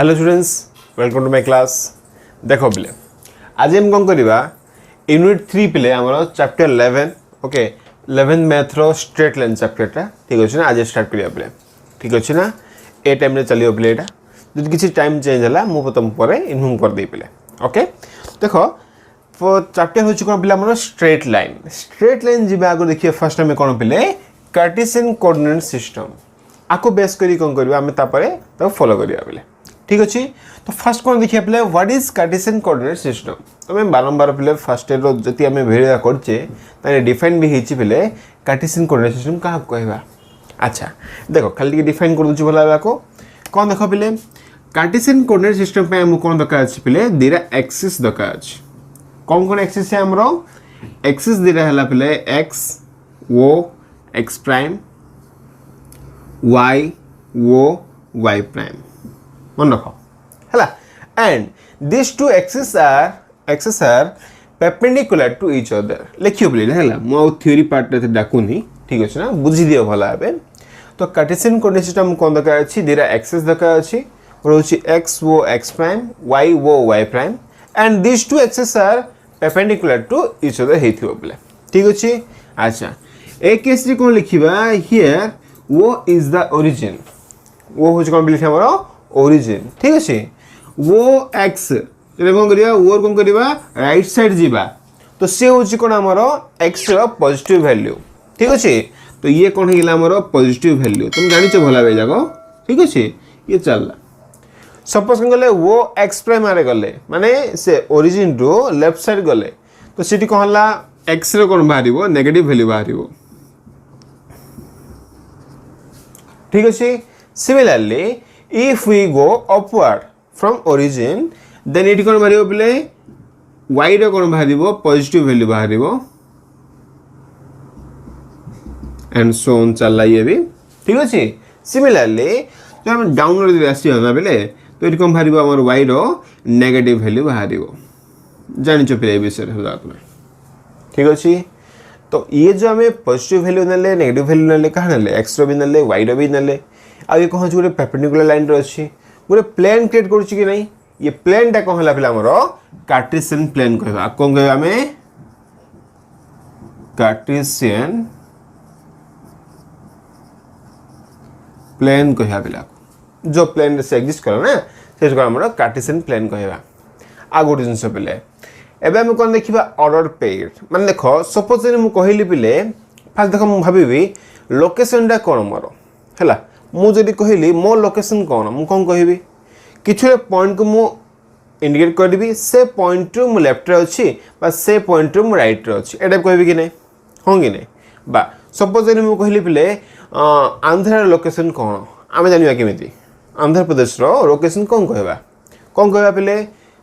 Hello students, welcome to my class. देखो पिले आज हम कौन करवा यूनिट 3 पिले आमर चैप्टर 11 ओके 11 मैथ रो स्ट्रेट लाइन चैप्टरटा ठीक अच्छे ना। आज स्टार्ट करिया पिले ठीक अच्छे ना। ए टाइम रे चलियो पिले एटा जदि किसी टाइम चेंज होला मु तुम पर इनफॉर्म कर दे पिले ओके। देखो चैप्टर होची कोन पिले आमर स्ट्रेट लाइन जिबा आगो देखिए। फर्स्ट टाइम कोन पिले कार्टेशियन कोऑर्डिनेट सिस्टम आको बेस करी कोन करबा हमें तापरे तो फॉलो करिया पिले ठीक अच्छे। तो फर्स्ट कौन देखिए पे what is Cartesian coordinate system. तो मैं बारंबार पे फर्स्ट ईयर जी आम भिडियो करचे डिफाइन भी होती पे कार्टेशियन कोऑर्डिनेट सिस्टम क्या कहवा। अच्छा देखो खाली डिफाइन कर दूसरी भला को कौन देख पे कार्टेशियन कोऑर्डिनेट सिस्टम पे आम कौन दरकार अच्छे पे दीटा एक्सिस दरकार अच्छे। कौन कौन एक्सिस है आमर एक्सिस दीटा है पे एक्स वो एक्स प्राइम वाई वो वाई प्राइम मन रख है। And this two axis are perpendicular to each other लिखियो बोले है मु थ्योरी पार्ट रे डाकुनी ठीक अच्छे ना बुझी दियो भला भाबे। तो कार्टेशियन कोऑर्डिनेट सिस्टम कौन दरकार अछि दीटा एक्सिस दरकार अछि रोची एक्स वो एक्स प्राइम वाई वो y prime and this two axis are perpendicular to each other हेथियो बोले ठीक अछि। अच्छा ए केस रे कोन लिखिबा हियर वो इज द ओरिजिन वो होछ कोन लिखा हमरो ओरिजिन ठीक अच्छे। वो एक्स कौन करिया वो कौन करिया राइट साइड जीवा तो सी हूँ कौन आमर एक्स पॉजिटिव वैल्यू ठीक अच्छे। तो ये कौन है पॉजिटिव वैल्यू तुम जानिच भला बे जाको ठीक अच्छे। ये चलला सपोज कौन गले वो एक्स प्राइम आरे गले माने से ओरिजिन रो लेफ्ट साइड गले तो सीटी कौन हला एक्स रे कौन बाहरिबो नेगेटिव वैल्यू बाहरिबो ठीक अच्छे। Similarly if we go upward from origin then it कौन बाहरिबो बोले y रो कौन बाहरिबो पॉजिटिव वैल्यू बाहरिबो एंड सो ऑन चलला ये भी ठीक अछि। सिमिलरली जो हम डाउनवर्ड राशि होना बेले तो ये कौन बाहरिबो हमर y रो नेगेटिव वैल्यू बाहरिबो जानिचो पे विषय होला आपने ठीक अछि। तो ये जो हमें पॉजिटिव वैल्यू नले नेगेटिव वैल्यू नले कहा नले x रो भी नले y रो भी नले आ ये कौन गोटे परपेंडिकुलर लाइन रे अच्छी गोटे प्लेन क्रिएट करुच्ची कि नहीं ये प्लेन टा कौन है आमर कार्टेशियन प्लेन कहवा कौन कहवा आम कार्टेशियन प्लेन कहवा पिला जो प्लेन से एक्जिस्ट कर ना से आमर कार्टेशियन प्लेन कहवा। आ गोटे जिनस पे एबे हम कौन देखा ऑर्डर पेयर माने देख सपोज मुझे कहली पिले फास्ट देख मुझे भावी लोकेशन टा कौन मोर है मुझे कहली मो लोकेशन कौन मु कौन कहबी किछु पॉइंट को मु इंडिकेट करबी से पॉइंट रु मु लेफ्ट रे अछि बा से पॉइंट रु मु राइट रे अछि एटा कहबी कि नहीं हां कि नहीं बा सपोज मु कहली पिले आंध्र लोकेशन कौन आमे जानिबा केमिति आंध्र प्रदेश रो लोकेशन कौन कहबा पिले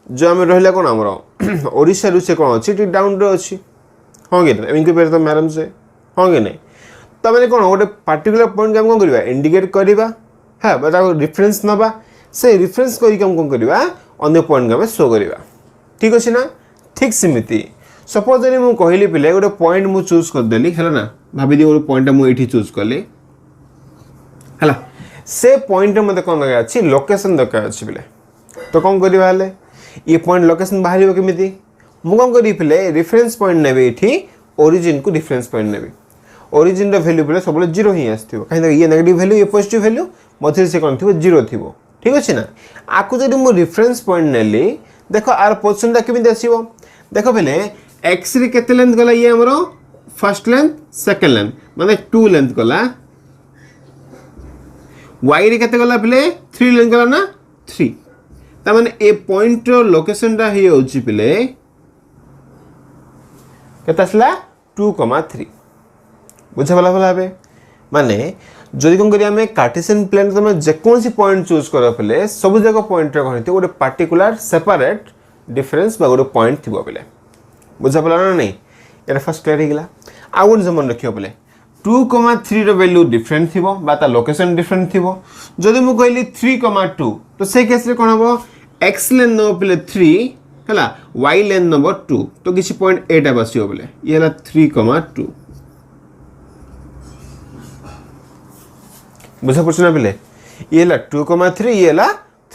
जो आमे रहला कौन हमरो ओडिसा रु से कौन अछि डाउन रे अछि हां कि नहीं इनके पेर तो मैडम से हां कि नहीं। तो मैंने कौन गोटे पार्टिकुलर पॉइंट को कौन करवा इंडिकेट करवा है रिफरेन्स नवा से रिफरेन्स करके कौन करवा अन्य पॉइंट को शो करवा ठीक अच्छे ना। ठीक सेमती सपोज मुझे कहली पे गोटे पॉइंट मुझे चूज करदेली है ना भाभी गोटे पॉइंट मुझे चूज कली है से पॉइंट मत कौन दरकार अच्छी लोकेशन दरकार अच्छी पे तो कौन करवा ये पॉइंट लोकेशन बाहर केमी मुझे कौन करी रिफरेन्स पॉइंट नेबी ये ओरिजिन को रिफरेन्स पॉइंट नेबी ओरिजिन वैल्यू पे सब जीरो ही आसो कहीं ये नेगेटिव वैल्यू ये पॉजिटिव वैल्यू मध्य से कौन थी जीरो थी ठीक अच्छे ना। आपको जब मुझे रिफरेन्स पॉइंट नेली देख आर पोजिशन केमी आसो देख पे एक्स रे केते लेंथ गला ये हमरो फर्स्ट लेंथ सेकंड लेंथ माने 2 लेंथ गला वाई रे केते गला पे 3 लेंथ गला ना 3 ता माने ए पॉइंट रो लोकेशन टा हे होची पे केते असला 2,3 बुझे भला भला भाई माने जदि कौन करिया कार्टेशियन प्लेन तुम जेकोसी पॉइंट चूज कर पे सब जाक पॉइंट कौन गोटे पार्टिकुलर सेपरेट डिफरेन्स गोटे पॉइंट थी पे बुझा पड़ा ना नहीं ये फर्स्ट क्लियर होगा। आ गोटे जमन रखियो पे 2,3 रो वैल्यू डिफरेंट थी लोकेशन डिफरेंट थी जदि मुझे कहली 3,2 तो से केस रे कौन हम एक्स लेन नब पे 3 है वाई लेन नब 2 तो किसी पॉइंट एटा बस पे ये 3,2 बुझा पड़े ना पे ये 2,3 ये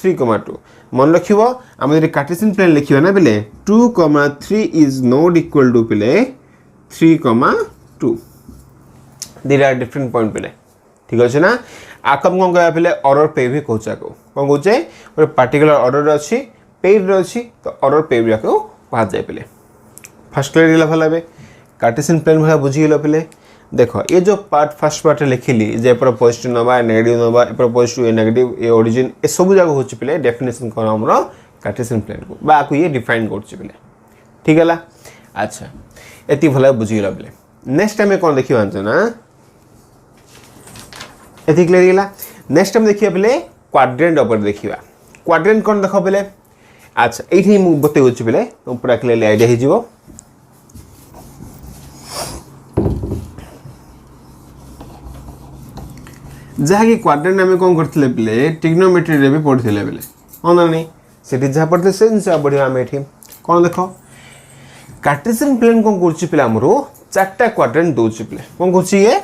3,2 मन रखिबो हम जदि कार्टेशियन प्लेन लिखिबा ना बेले 2,3 इज नॉट इक्वल टू बेले 3,2 दीरा डिफरेंट पॉइंट बेले ठीक अछि ना आकम कोन कहबा बेले ऑर्डर पे भी कहउचा को कोन कहउचे ஒரு पर्टिकुलर ऑर्डर अछि पेयर अछि तो ऑर्डर पे भी को कहा जाय बेले फर्स्ट क्लियर गेला भला बे कार्टेशियन प्लेन भला बुझी गेला बेले देखो ये जो पार्ट फर्स्ट पार्ट लिखिली जे पर पॉजिटिव नबा नेगेटिव नबा ए पर पॉजिटिव ए नेगेटिव ए ओरिजिन ए सब जगह होची पले डेफिनेशन कोन हमरो कार्टेशियन प्लेन को बा को ये डिफाइन करछि पले ठीक हैला अच्छा एति भला बुझी गेला पले नेक्स्ट टाइम कोन देखि बांत ना एति क्लियर गेला नेक्स्ट टाइम देखिया पले क्वाड्रेंट ऊपर देखिबा क्वाड्रेंट कोन देखो पले अच्छा एठी मु बते होची पले पूरा क्लियरली आईडिया हि जीवो जहाँ की क्वाड्रेंट आम कौन करते पे ट्रिग्नोमेट्री रे भी पढ़ते बेले हाँ ना नहीं से जहाँ पढ़ते से जिन पढ़ा आम ये कौन देख कार्टेशियन प्लेन कौन कर आमर 4टा क्वाड्रेंट दौर पे कौन कर ये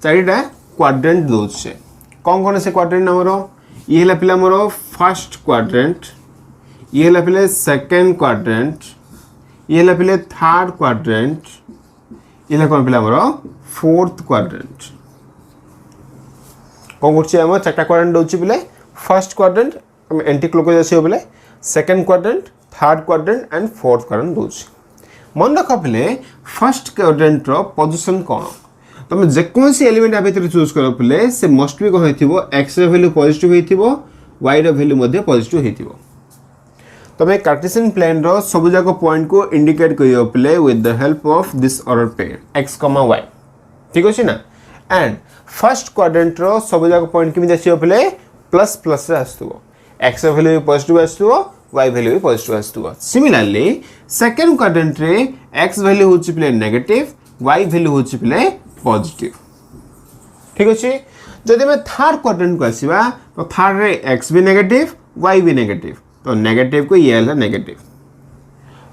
4टा क्वाड्रेंट दौचे कौन कौन से क्वाड्रेंट आमर ये पे आमर फर्स्ट क्वाड्रेंट ये पे सेकेंड क्वाड्रेंट ये पे थर्ड क्वाड्रेंट ये कौन पे आमर फोर्थ क्वाड्रेंट कौन कर 4टा क्वाड्रेंट दौची पे फर्स्ट क्वाड्रेंट आम एंटी क्लॉकवाइज आसो पे second quadrant third quadrant and fourth quadrant दौची मन रख पे फर्स्ट क्वाड्रेंट पोजिशन कौन तुम जेकोसी एलिमेंट आ भीतर चूज कर पे से मस्ट भी कौन हो एक्स वैल्यू पॉजिटिव हो वाई वैल्यू पॉजिटिव हो तुम कार्टेशियन प्लेन रो सब जाक पॉइंट को इंडिकेट कर पे with the help of this order pair x कमा वाई ठीक अच्छे ना एंड फर्स्ट क्वाड्रेंट रो सब जाक पॉइंट केमि आसीबो पले प्लस प्लस रे आस्तुबो एक्स वैल्यू भी पॉजिटिव आस्तुबो वाई वैल्यू भी पॉजिटिव आस्तुबो सिमिलरली सेकंड क्वाड्रेंट रे एक्स वैल्यू होची पले नेगेटिव वाई वैल्यू होची पले पॉजिटिव ठीक अछि जदि मैं थर्ड क्वाड्रेंट को आसीबा तो थर्ड रे एक्स भी नेगेटिव वाई भी नेगेटिव तो नेगेटिव को ये है नेगेटिव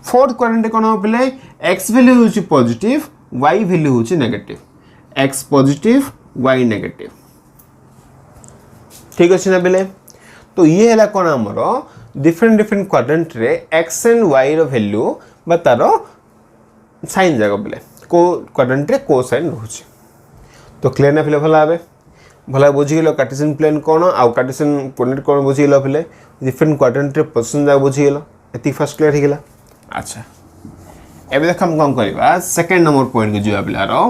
फोर्थ क्वाड्रेंट कोन हो पले एक्स वैल्यू होची पॉजिटिव वाई वैल्यू होची negative x positive y negative ठीक अच्छे ना बेले तो ये है कौन आमर डिफरेंट डिफरेंट क्वाड्रेंट रे एक्स एंड वाई रो वैल्यू बा तार साइन जाग बेले को क्वाड्रेंट रे को साइन रोचे तो क्लियर ना फिले भला आबे भला बुझी गेलो कार्टेशियन प्लेन कौन आउ कार्टेशियन कोऑर्डिनेट कौन बुझी गेलो फिले डिफरेंट क्वाड्रेंट रे पोजीशन जाग बुझी गेलो एति फर्स्ट क्लियर हो गेला अच्छा एबे देख हम कोन करबा सेकंड नंबर पॉइंट के जुआ बिला रो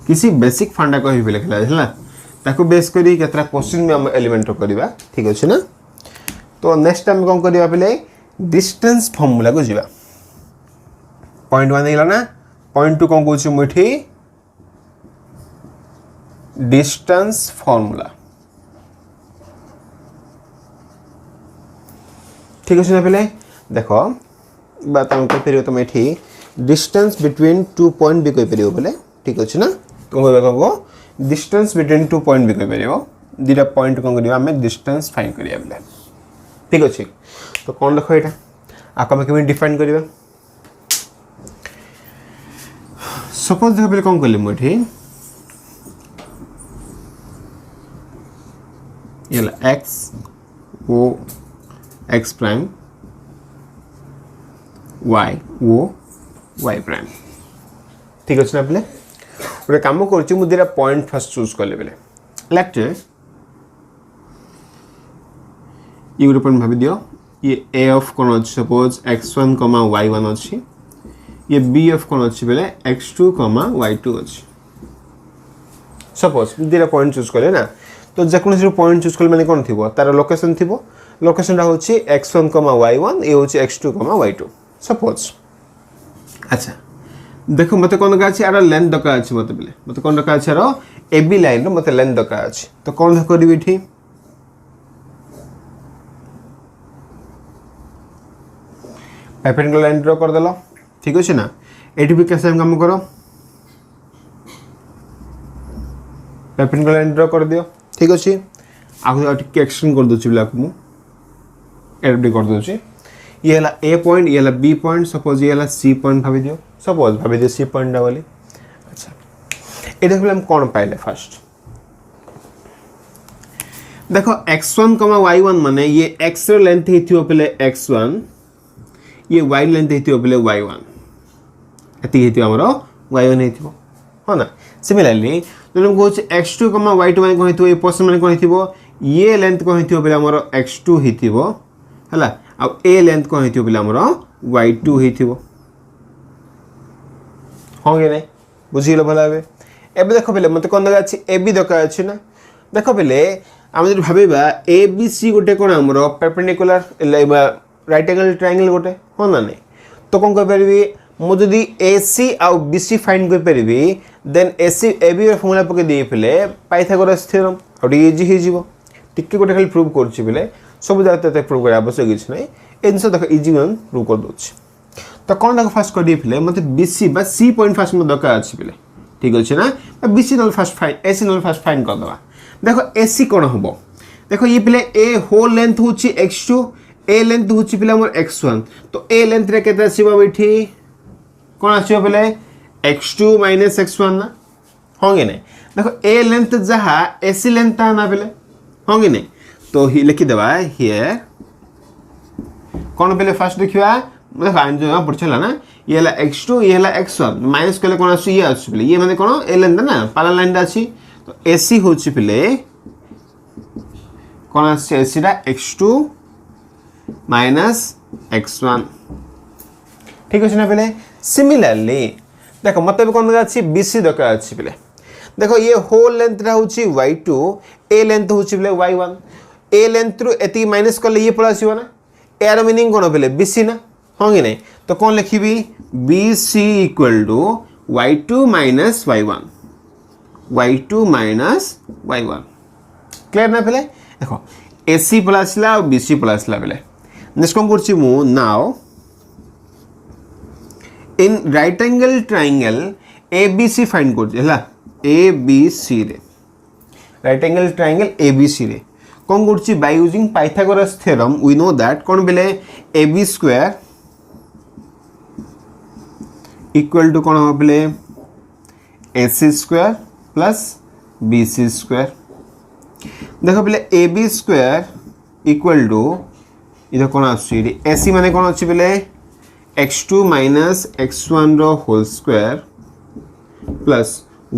किसी बेसिक फंडा को ही लिखला है ताको बेस करी केतरा क्वेश्चन में हम एलिमेंट करबा ठीक अछि ना तो नेक्स्ट टाइम कोन करबा पले डिस्टेंस फार्मूला को जिबा पॉइंट 1 देला ना पॉइंट 2 कोन कहू मुठी डिस्टेंस फार्मूला ठीक अछि ना पले देखो बात हम को परियो तुम एठी डिस्टेंस बिटवीन 2 पॉइंट भी कोइ परियो बोले ठीक अछि ना कौन कहबो डिस्टेंस बिटवीन 2 पॉइंट भी कहि परिबो दीटा पॉइंट कोन करियो हमें डिस्टेंस फाइंड करिया बेले ठीक अछि तो कोन देखो एटा आको हम केमि डिफाइन करिबा सपोज देखो बेले कोन करले मोठी येला x ओ x प्राइम y ओ y प्राइम ठीक अछि ना बेले गोटे कम कर मुझे पॉइंट फर्स्ट चूज कले बेले लेट ये गोटे पॉइंट भाभी दियो ये ए ऑफ कौन अच्छे सपोज x1 कमा y1 अच्छी ये बी ऑफ कौन अच्छी बेले x2 कमा y2 अच्छी सपोज दुटा पॉइंट चूज कले ना तो जेकोसी पॉइंट चूज कले माने कौन थी तार लोकेशन थी लोकेशन होची x1 कमा y1 ये होची x2 कमा y2 सपोज अच्छा देखो मत कौन दरकार यार लेंथ दरकार अच्छे मत बोले मत कौन दरकार यार ए बी लाइन मत लेंथ दरकार अच्छे तो कौन करी ये परपेंडिकुलर लाइन ड्रॉ कर देलो ठीक अच्छे ना एटी भी कैसे काम करो परपेंडिकुलर लाइन ड्रॉ कर दियो ठीक अच्छे आगे टिके एक्सटेंड कर दूची ब्लैक मु एडी कर दूची ये हला ए पॉइंट ये हला बी पॉइंट सपोज ये हला सी पॉइंट भाभी दियो सपोज भाभी दियो सी पॉइंट बोली अच्छा ये देखो हम कौन पाइले फर्स्ट देखो x1 y1 माने ये x रो लेंथ हिथियो पले x1 ये y लेंथ हिथियो पले y1 एति हिथियो हमरो y1 हिथियो हो ना सिमिलरली तो हम कहछ x2 y2 माने कोन हिथियो ये पोर्शन माने कोन हिथियो ये लेंथ कोन हिथियो पले हमरो x2 हिथियो हला आ ए लेंथ कोन हिथियो पले हमरो y2 हिथियो होगे नै बुझिलो भला एबे देखो पले मते कोन दगा अछि ए बी दका अछि ना देखो पले आम जो भाबा ए बी सी गोटे कौन आम परपेंडिकुलर राइट एंगल ट्रायंगल गोटे हाँ ना नहीं तो कौन कही मुझे ए सी आउ बी सी फाइंड कर then A C A B formula पकई दे पे पाइथागोरस थ्योरम और इजी हो टिके गोटे खाली प्रूव कर सब जगह प्रूव कर आवश्यक किसी ना ये जिन देख इजी प्रूव कर दूसरी तो कौन देख फास्ट कर दिए मतलब B C C point fast मतलब दरकार अच्छे पे ठीक अच्छे ना बी सी ना फास्ट फाइन ए सी ना फास्ट फाइन करदे देखो एसी कौन हम देखो ये पिले ए होल लेंथ हूँ x2 ए लेंथ हूँ पिले मोर x1 तो ए लेंथ रे केते आसीबो बैठी कौन आसीबो पिले x2 - x1 ना होंगे नहीं देखो ए लेंथ जहा एसी लेंथ ता ना पिले होंगे नहीं तो ही लिखि देबा हियर कौन पिले फर्स्ट देखिबा देखो आइन जो पड़छला ना ये हला x2 ये हला x1 माइनस कले कौन आसी ये आसी पिले ये माने कौन ए लेंथ ना पाला लाइन दा अछि तो एसी होची पिले कौन आसी एसी रा x2 - x1 ठीक अछि ना पिले सिमिलरली देखो मतलब कौन दगा अछि बीसी दका अछि पिले देखो ये होल लेंथ रा होची y2 ए लेंथ होची पिले y1 ए लेंथ रु एति माइनस करले ये पड़ा आसीबो ना एयर मीनिंग कोन पिले बीसी ना होंगे नहीं तो कौन लिखिबी BC = y2 - y1 y2 - y1 clear ना पहले देखो AC प्लस ला और BC प्लस ला पहले नेक्स्ट कौन करछि मु now in right angle triangle ABC find करछि हला ABC रे राइट एंगल ट्रायंगल ABC रे कौन करछि by using Pythagoras theorem we know that कौन बेले AB² इक्वल टू कौन हो बेले AC² प्लस BC² देखो पहले AB² इक्वल टू इधर कौन आसुची AC माने कौन अच्छी पहले x2 - x1 रो whole square plus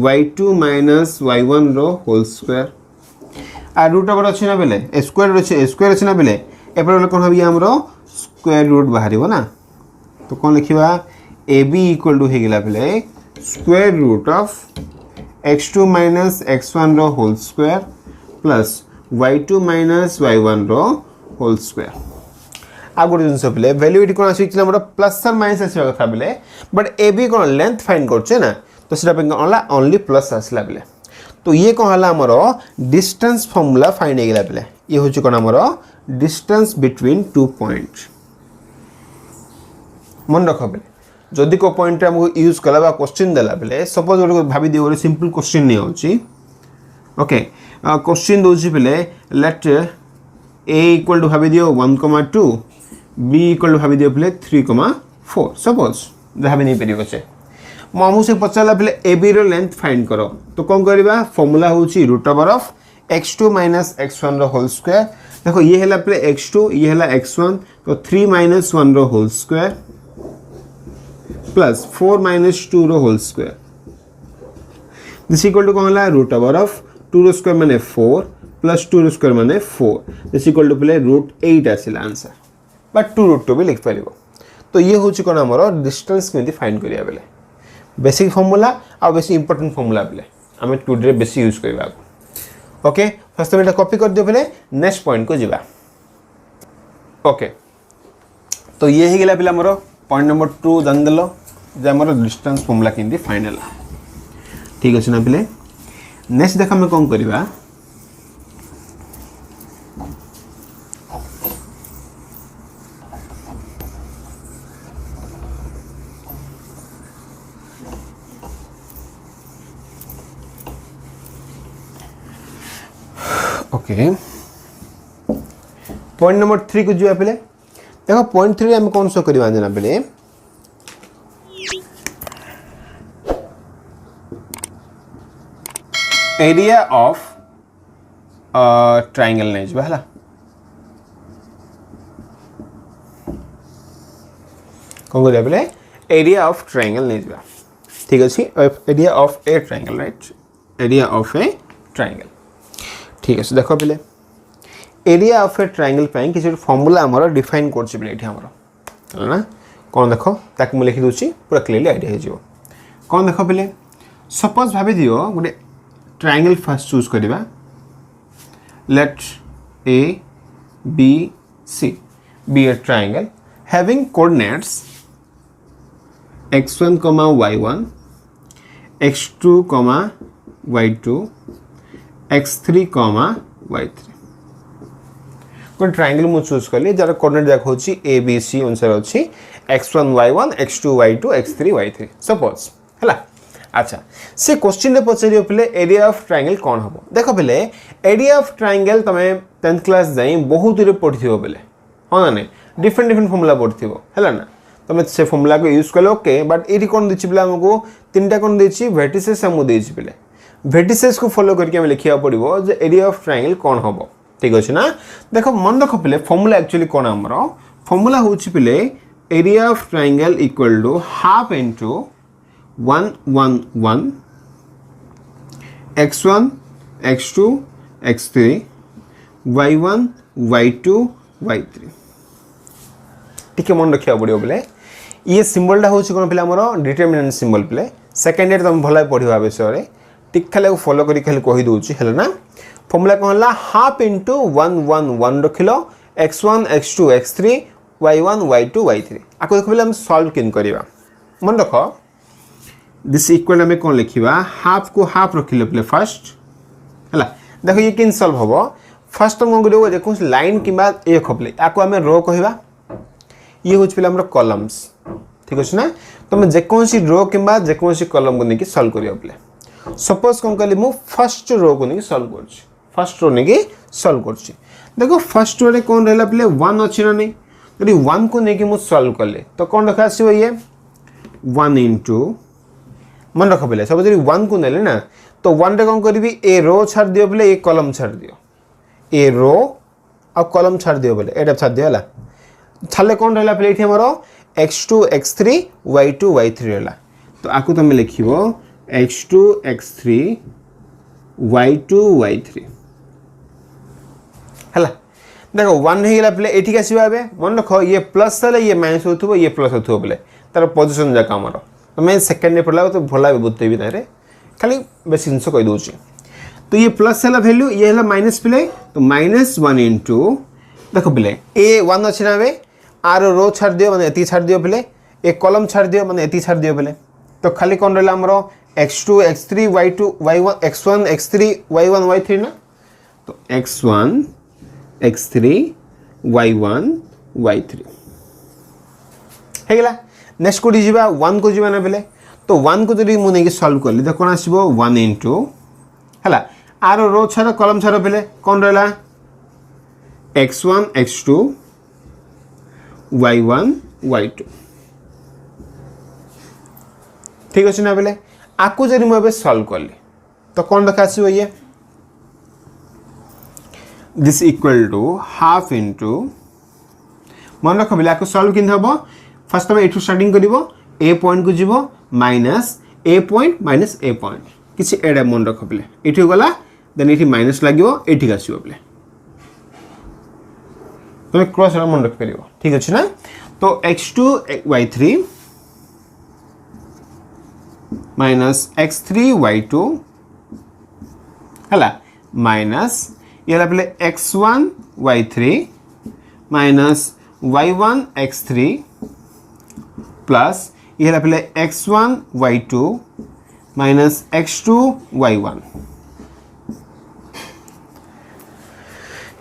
y2 - y1 रो होल स्क्वायर आ रूट ओवर अच्छी ना पहले स्क्वायर अच्छी ना पहले एपर कौन हम हमरो स्क्वायर रूट बाहरिबो ना तो कौन लिखिबा AB इक्वल टू हे गेला पहले square root of x2 - x1 रो whole square plus y2 - y1 रो होल स्क्वायर आ गोटे जिनस पे वैल्यू ये कौन आस प्लस और माइनस आसवा कथा बेले बट ए बी कौन लेंथ फाइंड करछे ना तो सेटा पे कौन ओनली प्लस आसला बेले तो ये कौन हला हमर डिस्टेंस फार्मूला फाइंड हेगला बेले ये होची कौन हमर डिस्टेंस बिटवीन टू पॉइंट मन रख बेले जदि को पॉइंट हमको यूज कला बा क्वेश्चन देला बेले सपोज गोटे भाबी दियो सिंपल क्वेश्चन नहीं होची ओके क्वेश्चन दोची बेले लेट a इक्वल टू भाबी दियो 1,2 b इक्वल टू भाबी दियो बेले 3,4 सपोज जहाँ भी नहीं परियो से मामू से पचाला बेले ab रो लेंथ फाइंड करो तो कौन करबा फार्मूला होची root over of x2 - x1 रो होल स्क्वायर देखो ये हला बेले x2 ये हला x1 तो 3 - 1 रो होल स्क्वायर प्लस 4 - 2 रो whole square this equal to कौन हला रूट ओवर ऑफ 2 रो स्क्वायर माने 4 प्लस 2 रो स्क्वायर माने 4 दिस इक्वल टू प्ले √8 आसिला आंसर बट 2√2 भी लिख परिबो तो ये होची कोन हमरो डिस्टेंस केमति फाइंड करिया बेले बेसिक फार्मूला आ बेसी इंपोर्टेंट फार्मूला बेले हमें टुडे बेसी यूज करबा ओके फर्स्ट में कॉपी कर दियो बेले नेक्स्ट पॉइंट को जिबा ओके तो ये ही गेला बेले हमरो पॉइंट नंबर 2 जान देलो जे हमरो डिस्टेंस फार्मूला केमति फाइंड हला ठीक अछि ना बेले नेक्स्ट देखा हम कोन करबा ओके पॉइंट नंबर 3 को जो पहले देखो पॉइंट 3 हम कौन शो करवा जना बेले एरिया ऑफ ट्रायंगल नै जबा हला कौन करिया बेले एरिया ऑफ ट्रायंगल नै जबा ठीक अछि area of A triangle right area of A triangle ठीक अछि देखो बेले एरिया ऑफ ए ट्रायंगल पे किसी फॉर्मूला हमर डिफाइन करछि बेले एठी हमर ना कौन देखो ताक मु लिखि दोछि पूरा क्लियरली आईडिया हे जो कौन देखो बेले सपोज भाबे दियो गुटे ट्रायंगल फर्स्ट चूज करिबा let A B C B A triangle having coordinates x1, y1 x2, y2 x3, y3 कोन ट्रायंगल मु चूज करली जरा कोऑर्डिनेट देखो छी a b c अनुसार अछि x1 y1 x2 y2 x3 y3 suppose हला अच्छा से क्वेश्चन रे पछरियो पले एरिया ऑफ ट्रायंगल कोन हबो देखो पले एरिया ऑफ ट्रायंगल तमे 10th क्लास जाई बहुत रे पढथियो पले हो ना नै डिफरेंट फार्मूला पढथियो हला ना तमे से फार्मूला को यूज कलो ओके बट एरी कोन दिछि पले हमको तीनटा कोन दिछि वर्टिसेस हम दिछि पले वर्टिसेस को फॉलो करके हम लिखिया पड़िबो जे एरिया ऑफ ट्रायंगल कोन हबो ठीक अछि ना देखो मन रखो पले फार्मूला एक्चुअली कोन हमरो फार्मूला होछि पले area of triangle equal to half into 1 1 1 x1 x2 x3 y1 y2 y3 ठीक है मन रखिया पड़िबो पले ये सिंबल टा होछि कोन पले हमरो डिटरमिनेंट सिंबल पले सेकंड ईयर तुम भलाई पढिबा विषय रे ठीक खाले फॉलो करी खाली कहि दोछि हेला ना फॉर्मूला कोन हला half into 1 1 1 रखिलो x1 x2 x3 y1 y2 y3 आको देखबले हम सॉल्व किन करबा मन रखो दिस इक्वल हमें कोन लिखिबा हाफ को हाफ रखिलो पले फर्स्ट हला देखो ये किन सॉल्व होबो फर्स्ट हम गयो देखो लाइन किबा ए खपले आको हमें रो कहबा ये होछ पले हमर कॉलम्स ठीक अछि ना तुम जे कोनसी रो किबा जे कोनसी कॉलम को नेकी सॉल्व करियो पले सपोज कोन कली मु फर्स्ट रो को नेकी सॉल्व करछि फर्स्ट रो नेकी सॉल्व करछि देखो फर्स्ट रो रे कोन रहला पले 1 अछि ना नै यदि 1 को नेकी मु सॉल्व करले तो कोन रखा आसीबो ये 1 इनटू मन रख पले सब यदि 1 को नेले ना तो 1 रे कोन करबी ए रो छाड़ दियो पले ए कॉलम छाड़ दियो ए रो आ कॉलम छाड़ दियो पले एटा छाड़ दियो हला छाले कोन रहला पले एठी हमरो x2 x3 y2 y3 रहला तो आकु तमे लिखिबो x2 x3 y2 y3 हला देखो 1 हे गेला पले एठी कासीबा बे मन रखो ये प्लस हले ये माइनस होथबो ये प्लस होथबो पले तार पोजीशन जा हमरो तो मैं सेकंड ने पढ़ला तो भला बुझतेबी तारे खाली बेसी जिंस कहि दोछि तो ये प्लस हला वैल्यू ये हला माइनस पले तो -1 इनटू देखो पले ए 1 अछि ना बे आर रो छाड़ दियो माने एती छाड़ दियो पले एक कॉलम छाड़ दियो माने एती छाड़ दियो पले तो खाली कोन रहला हमरो x2 x3 y2 y1 x1 x3 y1 y3 ना तो x1 x3 y1 y3 हे गेला नेक्स्ट को दिजिबा 1 को जिबा ना पले तो 1 को जदी मु नेकी सॉल्व करली देखो कोन आसीबो 1 इनटू हला आर रो छाड़ कॉलम छाड़ पले कोन रहला x1 x2 y1 y2 ठीक अछि ना बेले आकु जरी मु एबे सॉल्व करली तो कोन रखा आसीबो ये this equal to half into मन रख बेले आकु सॉल्व किन हबो फर्स्ट में एठू स्टार्टिंग करिवो ए पॉइंट को जीवो माइनस ए पॉइंट किछि एडा मन रख बेले एठू गला देन एठी माइनस लागिवो एठी आसीबो बेले तो क्रॉस मन रख परियो ठीक अछि ना तो x2 y3 minus x3 y2 हला माइनस ये पहले x1 y3 minus y1 x3 plus ये पहले x1 y2 minus x2 y1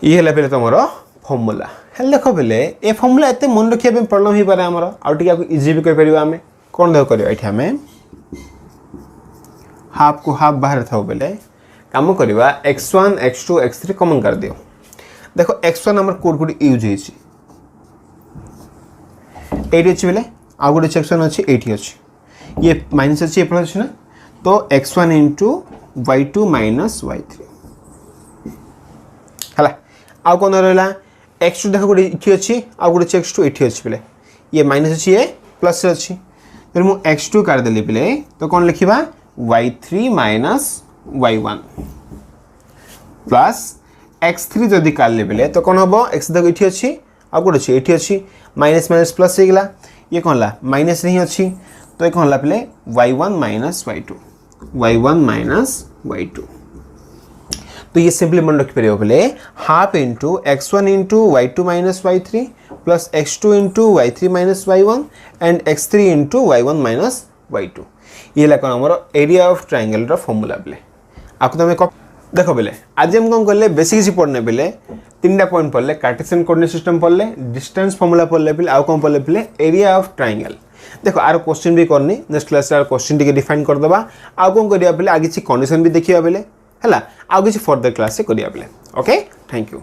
ये पहले तुमरो फॉर्मूला हेल देख बेले ए फॉर्मूला एते मन रखिया पे प्रॉब्लम ही पारे हमर आ टिका इजी भी कर परिबा हमें कोन देख करियो एठी हमें हाफ को हाफ बाहर थाओ बेले काम करबा x1 x2 x3 कॉमन कर दियो देखो x1 हमर कोड कोड यूज हेछि एटी अच्छी बेले आउ गोटे सेक्शन अच्छी एटी अच्छी ये माइनस अच्छी एप्लस अच्छी ना तो x1 into y2 minus y3 है आउ कौन रहा x2 देख गोटे इठी अच्छी आउ गोटे x2 एटी अच्छी बेले ये माइनस अच्छी ये प्लस अच्छी फिर मुझ x2 काटिदेली बेले तो कौन लिखा y3 minus y1 plus x3 जदि काटले बेले तो कौन हम x देख इठी अच्छी आउ गोटे अच्छी एटी अच्छी माइनस माइनस प्लस हो गला ये कौन ला माइनस नहीं अच्छी तो ये कौन ला पे y1 minus y1 minus y2 तो ये सिंपली मन रखी पारे बोले half into x1 into y2 minus y3 plus x2 into y3 minus y1 and x3 into y1 minus y2 ये ला कौन हमर एरिया ऑफ ट्रायंगल रो फॉर्मूला बेले आपको तो मैं देखो बेले आज हम कौन करले बेसिक किसी पढ़ने बेले तीनटा पॉइंट पढ़ले कार्टेशियन कोऑर्डिनेट सिस्टम पढ़ले डिस्टेंस फॉर्मूला पढ़ले बेले आउ कौन पढ़ले बेले एरिया ऑफ ट्रायंगल देखो आर क्वेश्चन भी करनी नेक्स्ट क्लास रे क्वेश्चन टिके डिफाइन कर दबा आउ कौन करिया बेले आगे किसी कंडीशन भी देखिया बेले हला आउ किसी फर्दर क्लास से करिया बेले ओके थैंक यू।